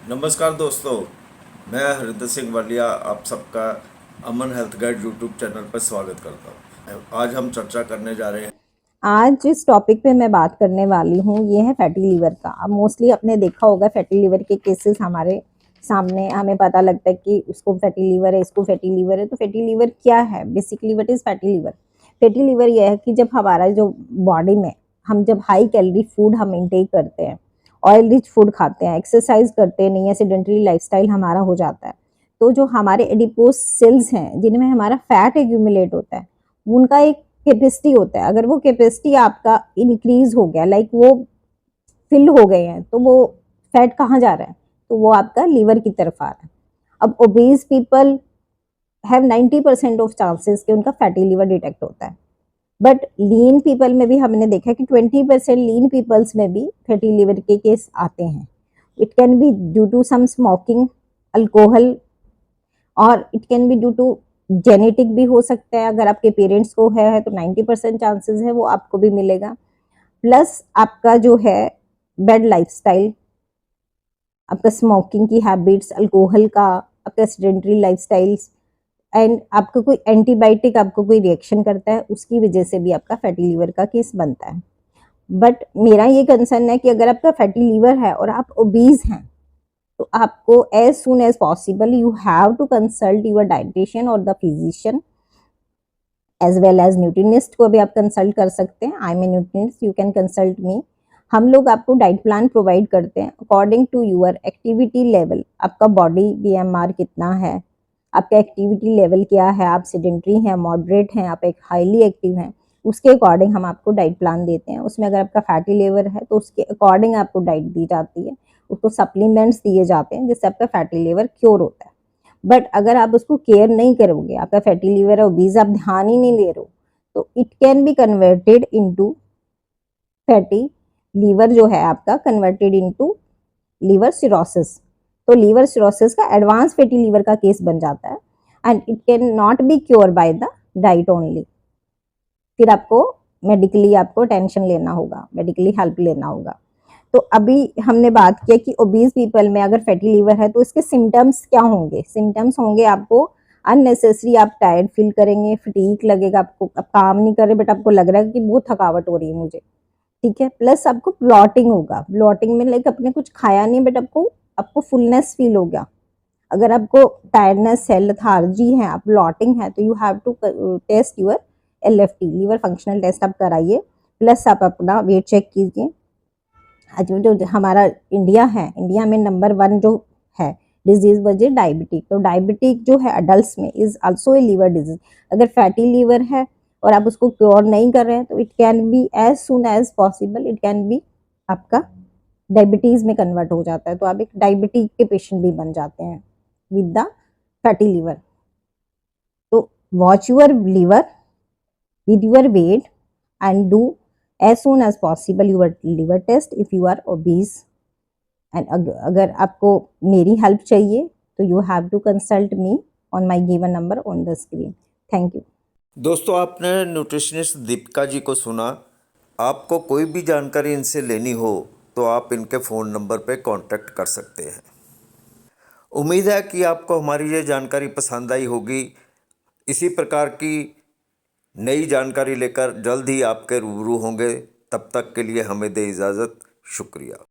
नमस्कार दोस्तों, मैं हरिंदर सिंह वालिया आप सबका अमन हेल्थ गाइड यूट्यूब चैनल पर स्वागत करता हूँ। आज हम चर्चा करने जा रहे हैं। आज जिस टॉपिक पे मैं बात करने वाली हूँ ये है फैटी लीवर का। अब मोस्टली आपने देखा होगा फैटी लीवर के केसेस हमारे सामने, हमें पता लगता है कि उसको फैटी लीवर है, इसको फैटी लीवर है। तो फैटी लीवर क्या है? Basically what is fatty liver? Fatty liver यह है कि जब हमारा जो बॉडी में हम जब हाई कैलोरी फूड हम इंटेक करते हैं, ऑयल रिच फूड खाते हैं, एक्सरसाइज करते नहीं है, सेडेंटरी लाइफस्टाइल हमारा हो जाता है, तो जो हमारे एडिपोज सेल्स हैं जिनमें हमारा फैट एक्यूमुलेट होता है, उनका एक कैपेसिटी होता है। अगर वो कैपेसिटी आपका इंक्रीज हो गया, लाइक वो फिल हो गए हैं, तो वो फैट कहाँ जा रहा है? तो वो आपका लीवर की तरफ आ रहा है। अब obeys people have 90% of chances कि उनका फैटी लीवर डिटेक्ट होता है। बट लीन पीपल में भी हमने देखा कि 20% लीन पीपल्स में भी फैटी लीवर के केस आते हैं। It can be due to some smoking, alcohol, और it can be due to genetic भी हो सकता है। अगर आपके पेरेंट्स को है तो 90% चांसेस है वो आपको भी मिलेगा। प्लस आपका जो है बेड लाइफस्टाइल, आपका स्मोकिंग की हैबिट्स, अल्कोहल का, आपका सेडेंटरी लाइफस्टाइल्स, एंड आपका कोई एंटीबायोटिक आपको कोई रिएक्शन करता है, उसकी वजह से भी आपका फैटी लीवर का केस बनता है। बट मेरा ये कंसर्न है कि अगर आपका फैटी लीवर है और आप ओबीज हैं, तो आपको as soon as possible you have to consult your dietitian और the physician as well as nutritionist को भी आप कंसल्ट कर सकते हैं। I am a nutritionist, you can consult me. हम लोग आपको डाइट प्लान प्रोवाइड करते हैं according to your activity level. आपका बॉडी बीएमआर कितना है, आपका एक्टिविटी लेवल क्या है, आप सेडेंटरी हैं, मॉडरेट हैं, आप एक हाईली एक्टिव हैं, उसके अकॉर्डिंग हम आपको डाइट प्लान देते हैं। उसमें अगर आपका फैटी लीवर है तो उसके अकॉर्डिंग आपको डाइट दी जाती है, उसको सप्लीमेंट्स दिए जाते हैं जिससे आपका फैटी लीवर क्योर होता है। बट अगर आप उसको केयर नहीं करोगे, आपका फैटी लीवर है, ओबीज, आप ध्यान ही नहीं दे रहे हो, तो it can be converted into fatty liver, जो है आपका कन्वर्टेड इनटू लीवर सिरोसिस। तो लीवर सिरोसिस का एडवांस फैटी लीवर का केस बन जाता है and it can not be cure by the diet only. फिर आपको मेडिकली आपको टेंशन लेना होगा, मेडिकली हेल्प लेना होगा। तो अभी हमने बात किया कि ओबीज पीपल में अगर फैटी लीवर है तो इसके सिम्टम्स क्या होंगे? सिम्टम्स होंगे आपको अननेसेसरी आप टायर्ड फील करेंगे, फटीक लगेगा, आपको आप काम नहीं कर रहे बट आपको लग रहा है कि बहुत थकावट हो रही है मुझे, ठीक है। प्लस आपको ब्लॉटिंग होगा, ब्लॉटिंग में लाइक आपने कुछ खाया नहीं बट आपको आपको फुलनेस फील हो गया। अगर आपको टायर्डनेस है, लथार्जी है, आप ब्लॉटिंग है, तो you have to test your LFT, liver functional test आप कराइए। प्लस आप अपना वेट चेक कीजिए। आज जो हमारा इंडिया है, इंडिया में नंबर 1 जो है डिजीज वजह डायबिटिक, तो डायबिटिक जो है अडल्ट में is also a liver disease. अगर फैटी लीवर है और आप उसको क्योर नहीं कर रहे हैं तो it can be as soon as possible, it can be आपका डायबिटीज में कन्वर्ट हो जाता है, तो आप एक डायबिटिक के पेशेंट भी बन जाते हैं विद द फैटी लीवर। तो watch your liver with your weight and do as soon as possible your liver test if you are obese। and अगर आपको मेरी हेल्प चाहिए तो you have to consult me on my given number on the screen. Thank you. दोस्तों, आपने nutritionist Deepika ji को सुना। आपको कोई भी जानकारी इनसे लेनी हो तो आप इनके फ़ोन नंबर पे कांटेक्ट कर सकते हैं। उम्मीद है कि आपको हमारी ये जानकारी पसंद आई होगी। इसी प्रकार की नई जानकारी लेकर जल्द ही आपके रूबरू होंगे। तब तक के लिए हमें दे इजाज़त। शुक्रिया।